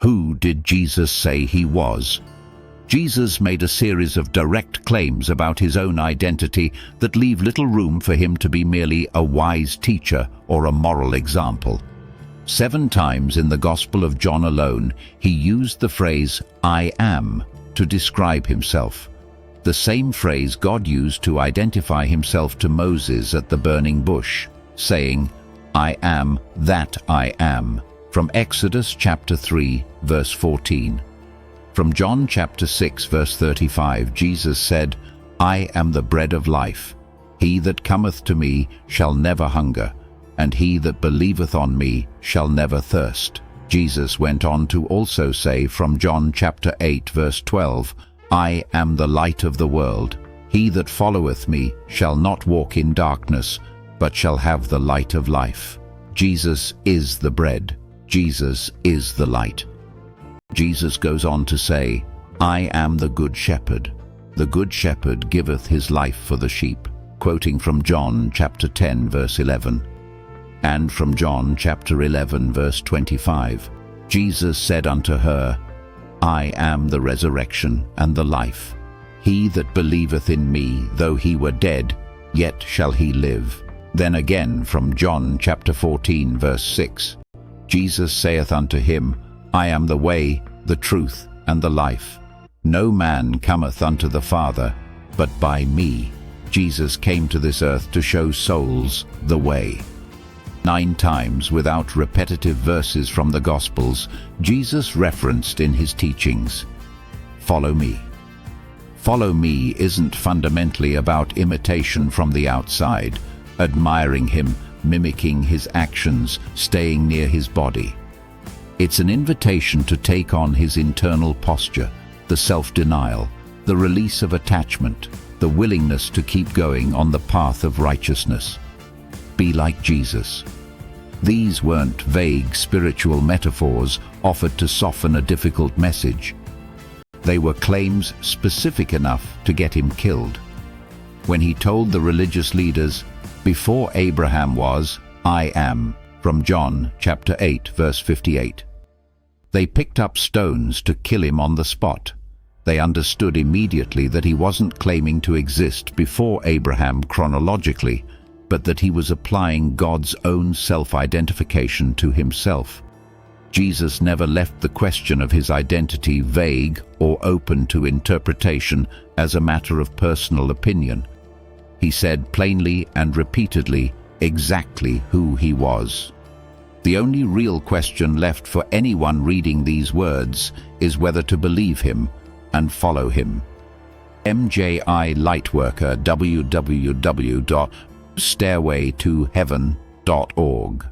Who did Jesus say he was? Jesus made a series of direct claims about his own identity that leave little room for him to be merely a wise teacher or a moral example. 7 times in the Gospel of John alone, he used the phrase, "I am," to describe himself. The same phrase God used to identify himself to Moses at the burning bush, saying, "I am that I am," from Exodus chapter 3, verse 14. From John chapter 6, verse 35, Jesus said, "I am the bread of life. He that cometh to me shall never hunger, and he that believeth on me shall never thirst." Jesus went on to also say from John chapter 8, verse 12, "I am the light of the world. He that followeth me shall not walk in darkness, but shall have the light of life." Jesus is the bread. Jesus is the light. Jesus goes on to say, "I am the good shepherd. The good shepherd giveth his life for the sheep," quoting from John chapter 10, verse 11. And from John chapter 11, verse 25, Jesus said unto her, "I am the resurrection and the life. He that believeth in me, though he were dead, yet shall he live." Then again from John chapter 14, verse 6, Jesus saith unto him, "I am the way, the truth, and the life. No man cometh unto the Father, but by me." Jesus came to this earth to show souls the way. 9 times, without repetitive verses from the Gospels, Jesus referenced in his teachings, "Follow me." Follow me isn't fundamentally about imitation from the outside, admiring him, mimicking his actions, staying near his body. It's an invitation to take on his internal posture, the self-denial, the release of attachment, the willingness to keep going on the path of righteousness. Be like Jesus. These weren't vague spiritual metaphors offered to soften a difficult message. They were claims specific enough to get him killed. When he told the religious leaders, "Before Abraham was, I am," from John chapter 8, verse 58. They picked up stones to kill him on the spot. They understood immediately that he wasn't claiming to exist before Abraham chronologically, but that he was applying God's own self-identification to himself. Jesus never left the question of his identity vague or open to interpretation as a matter of personal opinion. He said plainly and repeatedly exactly who he was. The only real question left for anyone reading these words is whether to believe him and follow him. MJI LightWorker, www.stairwaytoheaven.org